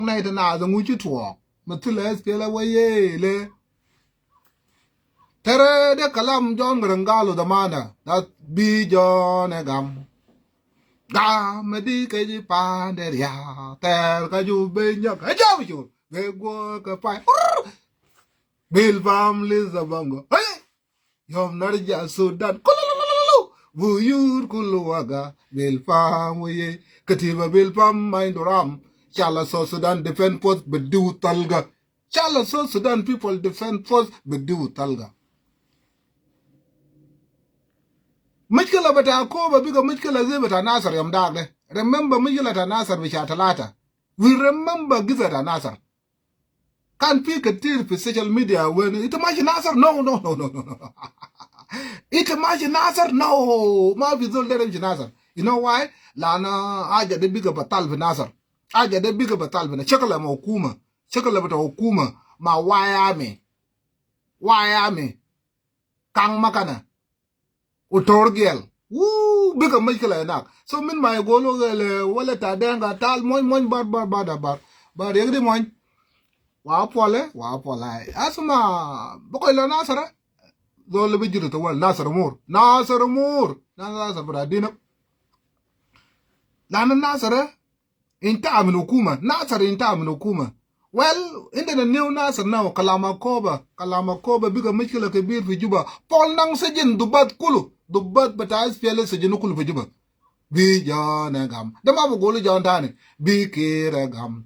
này thì nào giống như chuột mà thứ lẽ kia là vậy lệ thế rồi để kalam John gần galo da mana đã bi John gam gam đi cái gì pa để ya ter cái ju bên nhá cái gì vậy chú về qua cái phải bil fam Lisabongo hey yom narja Sudan Vuyur kuluwaga bil fam waye katiba bil fam maindoram Chala so Sudan defend force bedu talga Chala so Sudan people defend force bedu talga Mishkila bata koba biga mishkila zai bata Nasar yam dagle remember mishkila ta Nasar bisha talata we remember giza ta Nasar can't pick a tear for social media when it imagine Nasar no It imagine Nasar no ma vizol dere Nasar you know why lana aja de biga batal fi Nasar aja de biga batal fi chakala ma hukuma chakala bata hukuma ma waya me kang makana utorgel woo biga mishkala enak so min ma golo gele wala ta denga tal moy bar yegdi moy wa pole asma bokoy la Nasara dole bi jiru to wal Nasar mur Nasar bra dina lana Nasara inta amin hukuma Nasar inta amin hukuma well inda the new Nasar now kalama koba biga mishkila kabir fi Juba pol nang sejin dubat batas fiale sejin kulu fi Juba bi jana gam dama bu golu jon tane bi kira gam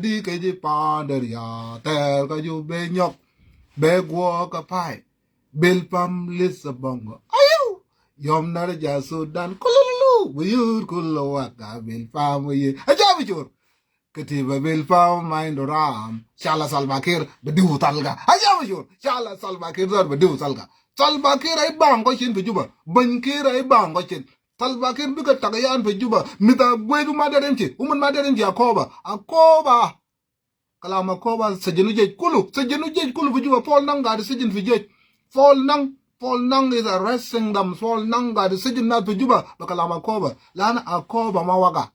di ke ji pander ya tel ka ju be nyok be gwo ka pai bil pam Lisabongo ayu yom nar ja Sudan kululu wuyur kulawa ka bil pam wi ajabi jur ketiba bil pam maindoram Chala Salbakir bedu talga ajabi jur Chala Salbakir zor bedu talga Salbakir ay bang ko chin fi Juba bankir ay bang ko chin Salbakir bika tagayan fi Juba mita gwedu madarenchi uman madarenchi akoba kalama koba sajenu jej kulu fi Juba Paul nang ga sejin fi jej Paul nang is arresting them Paul nang ga sejin na fi Juba kalama koba lana akoba mawaga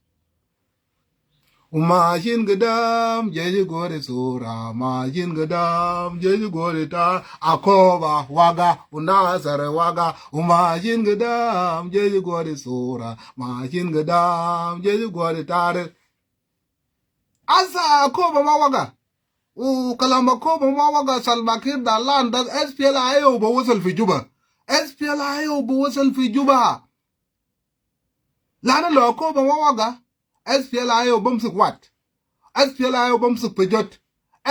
Umajin gedam jeju gore sura majin gedam jeju gore ta akoba waga unasare waga umajin gedam jeju gore sura majin gedam jeju gore tare asa akoba mawaga kalama koba mawaga Salbakir da land das SPLIO bo wasal fi Juba lana lo akoba mawaga SPLIO bamsik wat SPLIO bamsik pejot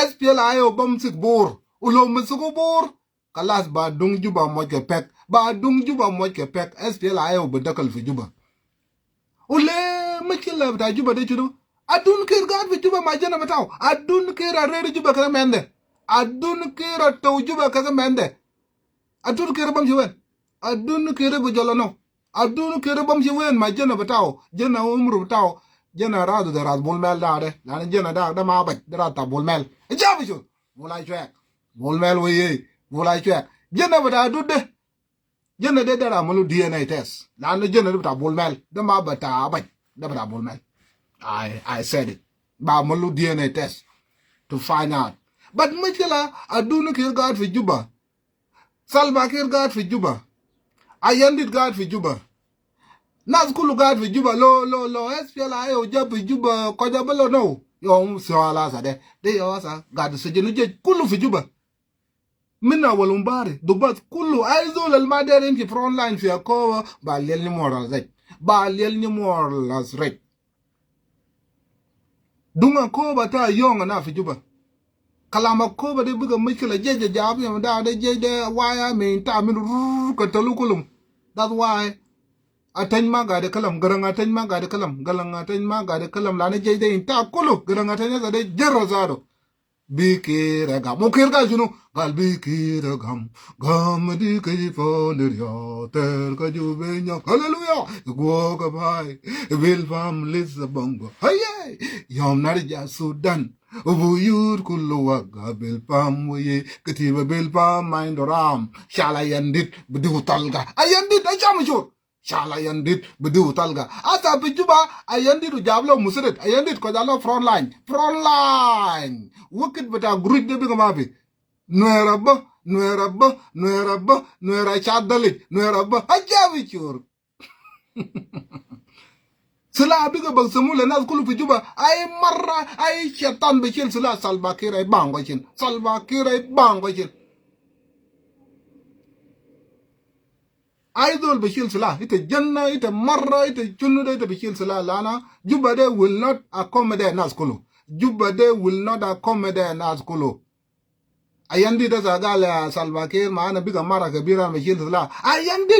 SPLIO bamsik bor ulo msuko bor kalas ba dung Juba mojke pek SPLIO bedakal fi Juba ule machila bta Juba de chudo adun kir gad fi Juba majana bataw adun kir arere Juba kaza mende adun kir taw Juba kaza mende adun kir bam jiwen adun kir bu jolano adun kir bam jiwen majana bataw jana umru bataw jana radu da rad bolmel da de lana jana da ma ba da ta bolmel jabi ju bolay chek bolmel weye bolay chek jana bata dudde jana de da malu DNA test lana jana da bolmel da ma ba ta ba da bata bolmel I said it ba malu DNA test to find out but machela adunu kir gad fi Juba Salbakir gad fi Juba ayandit gad fi Juba Nas kulu gad fi Juba lo SPLIO jab fi Juba ko jabalo no yo so ala sa de yo sa gad sejenu je kulu fi Juba minna walumbare dubat kulu aizol al madarin fi front line fi akowa ba lel ni moral rek dunga ko bata yonga na fi Juba kalama ko ba de buga mishkila jeje jabi da de jeje waya me ta min ka talukulum that's why atany ma ga de kalam garang atany ma ga de kalam galang atany ma ga de kalam la ne jeje ta kulu garang atany za de jero zaro bikira gam mukir ga junu gal bikira gam di ke fo le yo ter ka ju be nya hallelujah go ga bai vil fam Lisabongo haye yom narja Sudan ubuyur kullu waga bil pam waye katiba bil pam maindoram shala yandit bdu talga ayandit ajam jur shala yandit bedu talga asa pijuba ayandit jablo musret ayandit ko jalo front line wukit beta gruj de biga mabi nueraba nuera chadali nueraba ajabi chur sila biga bag samule nas kulu pijuba ay marra ay shaitan bechil sila salva kira bango chin salva kira bango chin Idol bashil sila ite janna ite marra ite chunude ite bashil sila lana juba de will not accommodate nas kulu juba de will not accommodate nas kulu ayandi da zagala salvakir maana biga mara kabira bashil sila ayandi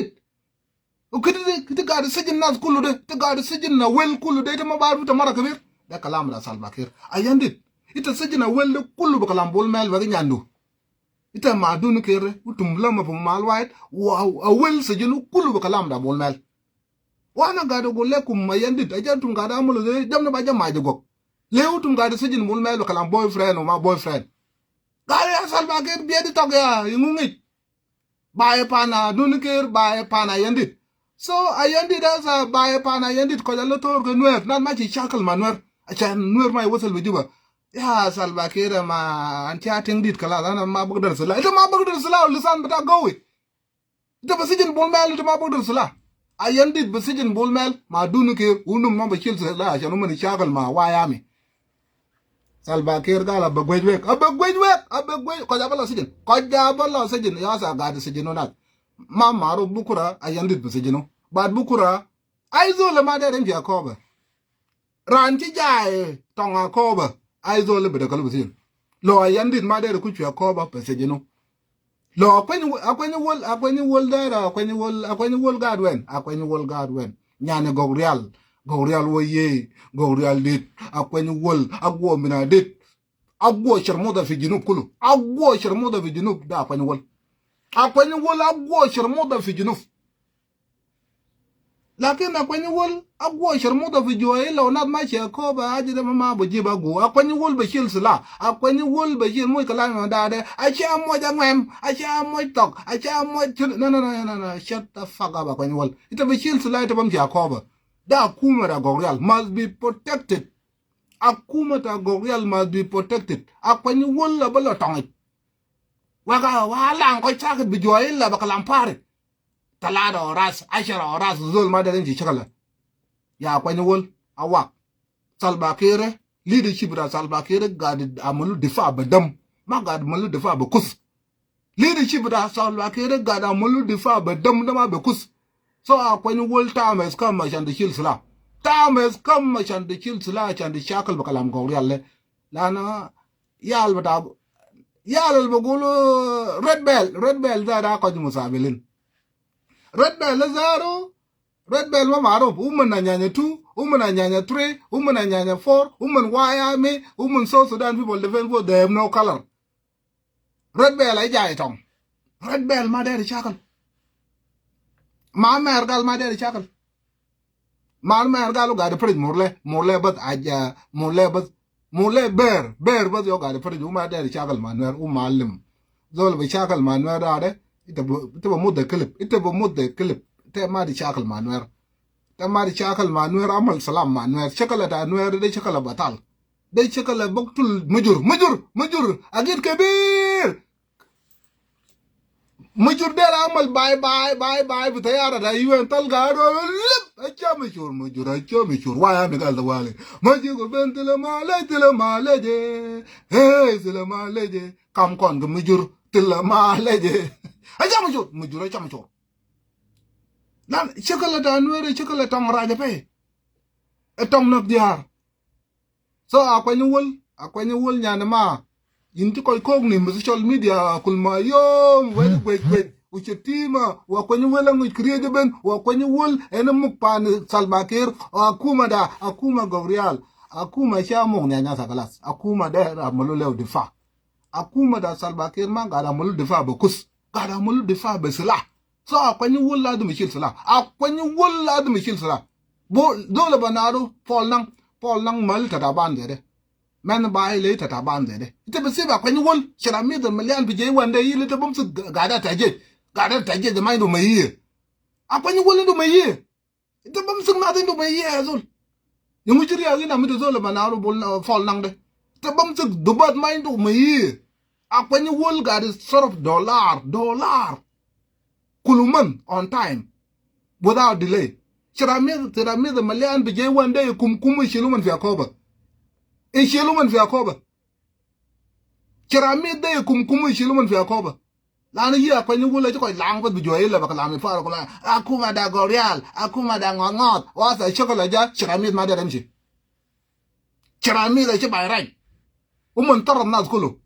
ukiti gadi sijin nas kulu de te gadi sijin na wel kulu de te mabaru te mara kabir da kalam da salvakir ayandi ite sijin na wel kulu bakalam bol mel bagi nyandu ita madun kere utum lama pu malwait wa wel sejenu kulu bakalam da bolmel wana gado golle kum mayandit ajantum gada amulu de jamna ba jama de gok le utum gada sejenu bolmel bakalam boyfriend o ma boyfriend gari asal ba ker biedi togya yungi bae pana dun ker bae pana yandit so ayandit asa bae pana yandit ko jalo tor ke nuer nan ma ci chakal manwer achan nuer mai wasal bijuba ya salva kira ma anti ating dit kala na ma bagdar sala ita ma bagdar sala lisan bata gawi ita basijin bolmel ita ma bagdar sala ayan dit basijin bolmel ma dunu ke unum ma bakil sala janu man shagal ma wayami salva kira gala bagwejwek abagwej ko jabala sijin ya sa gadi sijino nat ma maro bukura ayan dit basijino bad bukura aizo le ma de renji akoba ranti jae tonga koba aizo le bede kalu bisin lo ayandit ma de ku chwa ko ba pesejeno lo akwenye wol dara akwenye wol gadwen nyane gogrial wo ye gogrial dit akwenye wol agwo mina dit agwo sharmoda fi junub kulu agwo sharmoda fi junub da akwenye wol agwo sharmoda fi junub lakin akwenye wol agwo sharmuda fi joyela onat ma che ko ba ajide ma bujiba go akwenye wol bashil sila akwenye wol bashil moy kala ma dade acha mo jangwem acha mo tok acha mo no shut the fuck up akwenye wol ita bashil sila ita bam jakoba da kuma da gorial must be protected akuma ta gorial must be protected akwenye wol la bala tongi waga wala ko chakat bi joyela bakalam pare talada oras ashara oras zol ma da renji chakala ya kwanye wol awak salba kere leadership da salba kere gadi amalu difa badam ma gadi amalu difa ba kus leadership da salba kere gadi amalu difa badam da ma ba kus so akwanye wol tames kam ma shande shil sala tames kam ma shande shil sala shande shakal bakalam gawri alle lana yal bagulu red bell da ko musabilin red bell zaro red bell ma maro umman nyanya 2 umman nyanya 3 umman nyanya 4 umman wayame umman so Sudan people defend they have no color red bell ay jay tong red bell ma de chakal ma mer gal ma de chakal ma mer gal ga de prid morle bat aja morle ber bat yo ga de prid ma de chakal manwer umalim zol be chakal manwer ade ita ba mudda clip te ma di chakal manwer amal salam manwer chakala da anwer de chakala batal de chakala baktul mujur agir kabir mujur de amal bye bitayara da yuen talga do lip acha mujur waya mi gal da wale majigo bentele maleje hey zele maleje kam kon ga mujur tilla maleje acha mujur lan chakala da anwer chakala tong raja pe etong nak diar so akwenye wol nyana ma yinti koy kogni mu social media kulma yom wel gwet uchetima wa kwenye wela ngi kriye ben wa kwenye wol ene mukpan salbakir akuma gorial akuma shamu nyanya sakalas akuma da ramalo lew difa akuma da salbakir ma gada mulu difa bakus gada mulu difa basila so akwenye wol la dum shil sala akwenye wol la dum shil sala bo dole banaro Paul nang mal tata bande de men bai le tata bande de ite be se ba kwani wol shira mi de million bi je wande yi le te bum su gada taje de mai do mai Akwanyi wole ndo maye. Ita bamsik natin ndo maye azul. Yung uchiri agi na mito zole manaro bol fall nang de. Ita bamsik dubat main ndo maye. Akwanyi wol gadi sort of dollar. Kuluman on time. Without delay. Chiramid the Malayan began one day kumu shiluman fi akoba. E shiluman fi akoba. Chiramid de kumu shiluman fi akoba. Lana yi akwanyi wole chiko lang pa bijoy la bakalami fara kula. Akuma da gorial, akuma da ngongot. Wasa chokola ja chiramid ma da remshi. Chiramid e chiba right. Tarab nas kulu.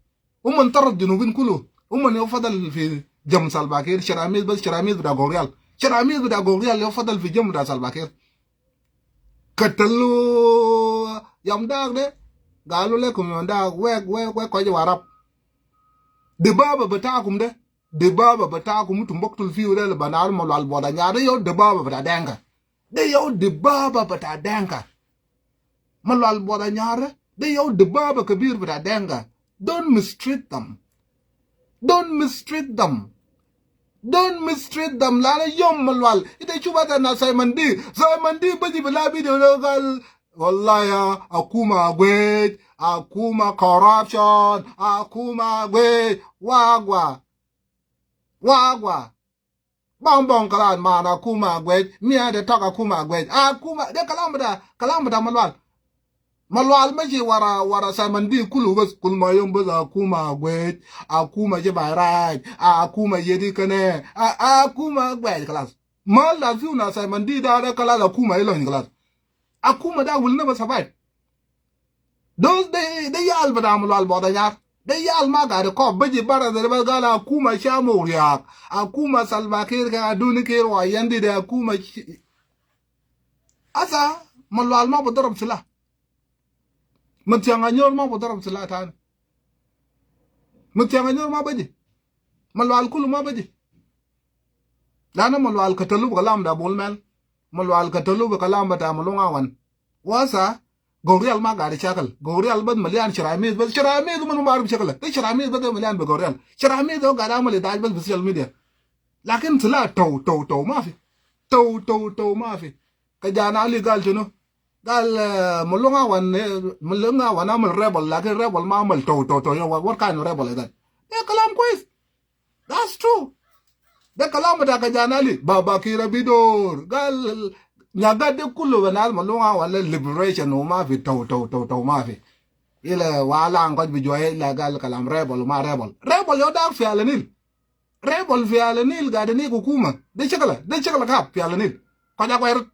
Tarab junubin kulu. Yofadal fi jam salbakir chiramid bas chiramid da gorial. Chiramid bida gorial yofadal fi jam da salbakir. Katalu yam dag de. Galu le kum yam dag wek kwa warap. De baba batakum de. De baba batakum tumboktul fi urel banar molal boda nyare yo de baba bata denga. De yo de baba bata denga. Molal boda nyare. De yo de baba kabir bata denga. Don't mistreat them. Don't mistreat them. Don't mistreat them. Lana yom malwal. Ite chubata na Simon D. Simon D baji bilabi de local. Wallahi akuma gwet. Akuma corruption. Akuma gwet. Wagwa. Bong kalan man akuma gwet. Mia de talk akuma gwet. Akuma. De kalambada malwal. Malwal maji wara Simon D kulu bas kulma yom bas akuma gwet. Akuma jeba right. Akuma yedi kane. Akuma gwet kalas. Mal la fiu na Simon D da kalas akuma ilon kalas. Akuma da will never survive. Those they yal bada malwal boda nyar. They yal maga de ko baji bara de bagala akuma shamu riak. Akuma salvakir ka aduni kir wa yandi de akuma. Asa malwal ma bodarab sila. Mutianganyor ma bodarab sila tan. Mutianganyor ma baji. Malwal kulu ma baji. Lana malwal katalu kalam da bolmel. Malwal katalu kalam bata malunga wan. Wasa gorial ma gari chakal. Gorial bad malian chiramid bad chiramid man marub chakal. Te chiramid bad malian be gorial. Chiramid do gada mali daj bad social media. Lakin sila to mafi. To mafi. Kajana ali gal juno. Gal mulunga wan amal rebel. Lakin rebel ma amal to. What kind of rebel is that? Yeah, kalam quiz. That's true. De kalam da kajana ali. Baba kira bidor. Gal nyaga de kulu banal malunga wala liberation no mafi to mafi. Ila wala angkot bijoy la gal kalam rebel yo da fi alanil. Rebel fi alanil gada ni hukuma. De chakala kap fi alanil. Kaja kwer.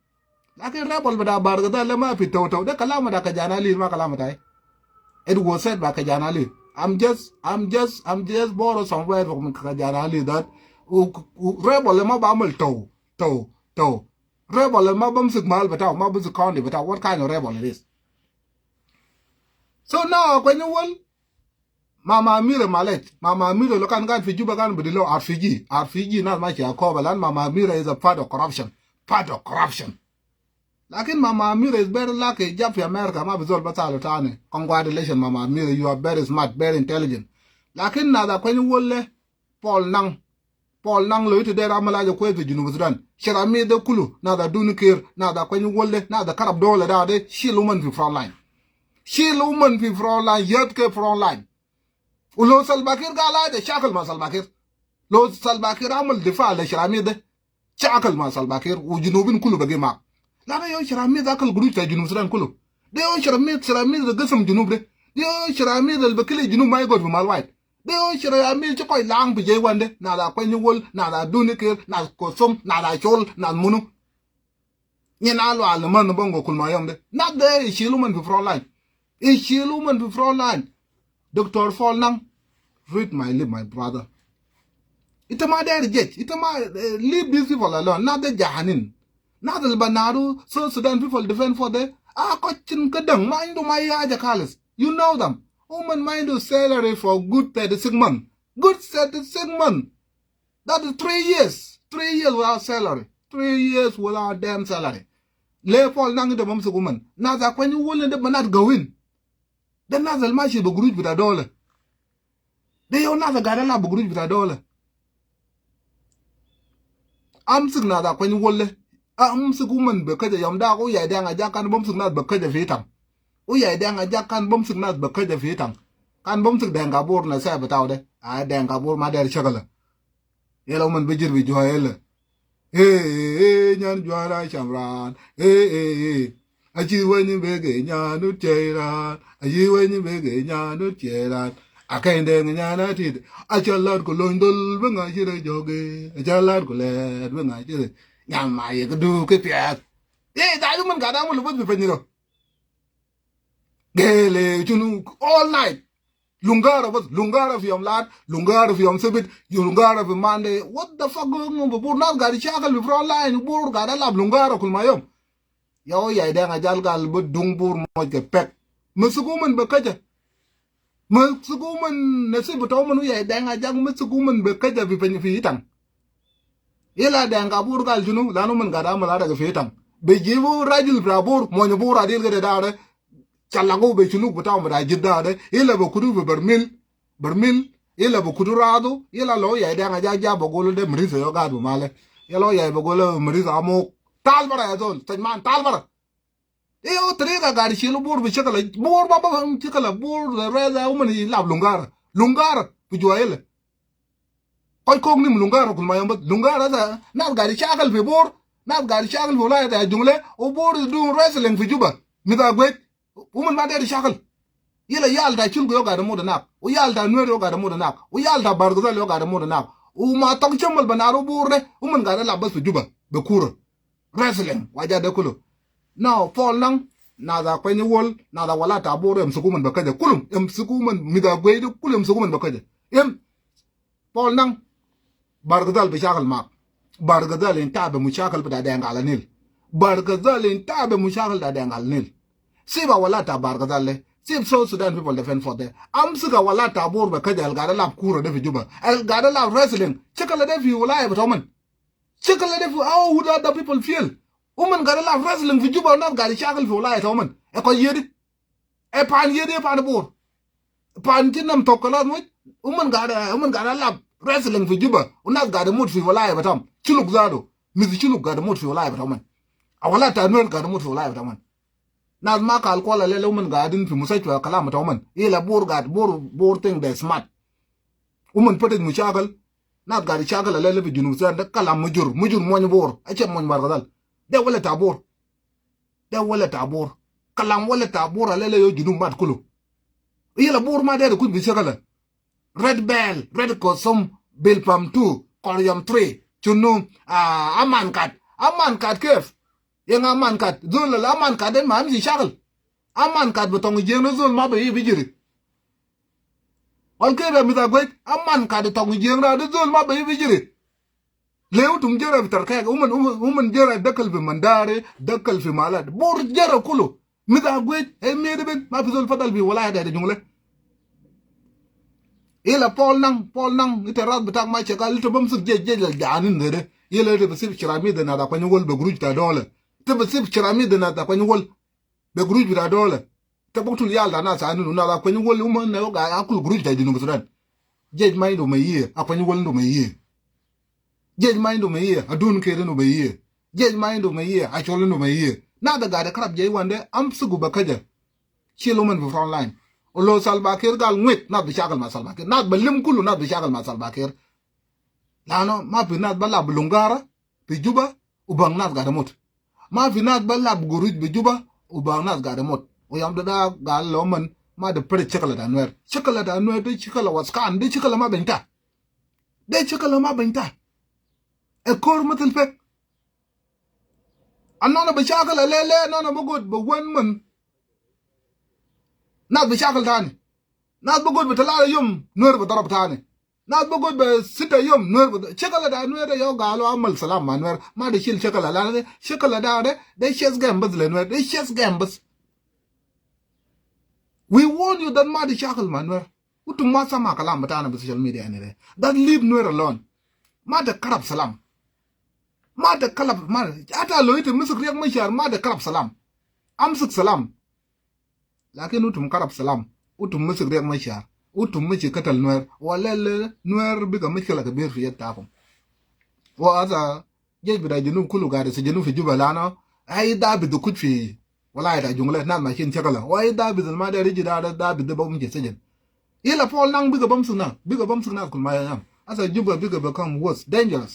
Lakin rebel bada bargada le mafi to de kalam da kajana ali ma kalam tai. It was said by kajana ali. I'm just borrow somewhere from kajana ali that rebel ma ba mal to. Rebel ma bamsik mal bata ma bamsik county bata what kind of rebel it is. So now when you want Mama Mira Malet, Mama Mira lokan gan fi juba gan below RPG not much Yakoba land Mama Mira is a part of corruption. Lakin Mama Mira is very lucky job for America ma bizol batalo tane. Congratulations Mama Mira, you are very smart, very intelligent. Lakin nada when you will Paul Nang lo ite dera malaja kwetu Junub Sudan. Shirami de kulu nada dunikir nada kwenye wole nada karab dole da de shiluman fi front line. Yetke front line. Ulo Salbakir gala de shakal ma Salbakir. Lo Salbakir amal difa le Shirami de shakal ma Salbakir u Junubin kulu bagi ma. Lana yo Shirami da akal guruj ta Junub Sudan kulu. De yo Shirami de gasam Junub de. De yo Shirami de bakili Junub ma ygot fi malwait. De yo Shirami ci koy lang bi jey wande nada kwenye wol nada dunikir nada kosom nada chol nada munu. Nyena lo alman bongo kulma yom de. Not there shiluman fi front line. Dr. Fall Nang, read my lip, my brother. Itama there jet. Leave these people alone. Not the Jahanin. Not the Banaru. So Sudan people defend for the Kochin Kadang. Mind to my Ajakalis. You know them. Woman mind to salary for good 36 months. Good 36 months. That is 3 years. 3 years without salary. 3 years without damn salary. Lay Fall Nang the Mumsa woman. Now that when you will not go in. Then Nazal Mashi Bugruj with $1. They own another Garala Bugruj with $1. amsik na da kwani wolle amsik uman be kaje yam da ko ya da nga ja kan bom sik na be kaje fitam o ya da nga ja kan bom sik na be kaje fitam kan bom sik da nga bor na sa betaw de a da nga bor ma der chagala yela man be jir bi joyele nyan jwara chamran aji wani bege nyanu cheiran aji wani bege nyanu cheiran akende nyana tid achalar ko londol benga jire joge achalar ko le benga jire nyama ye du ke piat da man gada mo lubot be peniro gele chunu all night lungara fi yom lat lungara fi yom sebit lungara fi mande what the fuck going on bur nas gari chakal bi front line bur gada lab lungara kul mayom yo ya da nga jal gal bu dung bur mo ke pek musugo man be kaja musugo man nasibu taw man ya da nga jag musugo man be kaja fi pen fi itang ila da nga bur gal junu lanu man gada mala daga fi itang be jibu rajul brabur mo nyu bur adil gade daare chalago be chunu butaw mada jidda de ila be kudu be bermil ila be kudu rado ila lo ya da nga jag ba golo de mrizo yo gadu male ya lo ya be golo mrizo amo tal bara ya zol tajman tal bara yo triga gari shilu bur bi chakala bur baba chakala bur reza umani lab lungara bu joyele koy kog nim lungara kul mayamba lungara za na gari chakal fi bur na gari chakal fi wala da jungle o bur du wrestling fi juba mi da gwet uman ma da chakal yela yalda chulgo yo gada moda nak o yalda nwero yo gada moda nak o yalda bargazal yo gada moda nak o ma tong chemal banaro bur de uman gada labas fi juba be kura wrestling waja de kulo now fall nang na da kwenye wol na da wala ta bore msukuman bakaje kulum msukuman mida gwedu kulum msukuman bakaje fall nang bargadal bishakal mak bargadal intabe mushakal bada dengal nil bargadal intabe mushakal da dengal nil siba wala ta bargadal le sib so Sudan people defend for there amsuga wala ta bore bakaje al gada lab kura de fi juba al gada lab wrestling chekala de fi wala e batoman chekala de fi how would other people feel woman gada la wrestling fi juba na gada chakal fi wala ta woman e ko yedi e pan yedi pan bor pan tinam tokkala mo woman gada la wrestling fi juba una gada mut fi wala ba tam chuluk zado mizi chuluk gada mut fi wala ba tam a wala ta no gada mut fi wala ba tam na ma kal ko la le woman gadin fi musaichwa kala ma tam ila bor gad bor thing de smart woman potet mu chakal na gada chakal la le fi junu zan da kala mujur moñ bor a che moñ bargadal de wala tabor kalam wala tabor alele yo jinu mat kulu yela bor ma de ku bi segala red bell red kosum bil pam 2 koryam 3 chunu aman kat kef yang aman kat zul la aman kat den ma mi shagal aman kat botong jeng no zul ma be bi jiri on kebe mi da gwet aman kat tong jeng ra de zul ma be bi jiri lew tum jera bitar kay uman jera dakal fi mandare dakal fi malad bor jera kulu mida gwet e mede ben ma fi zol fadal bi wala da jungle ila pol nang ite rat bitak ma chekal to bam su je danin de yela de bisib chirami de na da kwanyol be gruj ta dole te bisib chirami de na da kwanyol be gruj bi da dole te boktul yalda na sa anu na da kwanyol uman na yo ga akul gruj ta dinu sudan je mai do mai ye akwanyol do mai ye jej mind me ye adun kere no me ye jej mind me ye acholo no me ye na da gada krab jej wande am sugu bakaja chilo man fi front line o lo salbakir gal ngwet na bi shagal ma salbakir na balim kullu na bi shagal ma salbakir lano ma fi na bala bulungara bi juba ubang na gada mot ma fi na bala guruj bi juba ubang na gada mot o yam da gal lo man ma da pre chekala da nwer de chekala waskan de chekala ma benta e kor matil pek anona be shakal lele nona bugod be wen man na be shakal tani na bugod be talala yum nur be darab tani na bugod be sita yum nur be shakal da nur yo galo amal salam manwer ma de shil shakal la de shakal da de shes gambas le nur de shes gambas we warn you that ma de shakal manwer utum ma sama kalam batana be social media ne that leave nur alone ma de karab salam ma da kalab ma ata loite musuk riyak mashar ma da kalab salam amsuk salam lakin utum karab salam utum musuk riyak mashar utum michi katal nuer wala nuer biga mishkala kabir fi yattakum wa aza je bida junub kulu ga da su junub fi juba lana ai da bi du kutfi wala da jungle na ma kin chakala wai da bi ma da riji da bi da bam je sajin ila pol nang biga bam suna kul ma yam asa juba biga become worse dangerous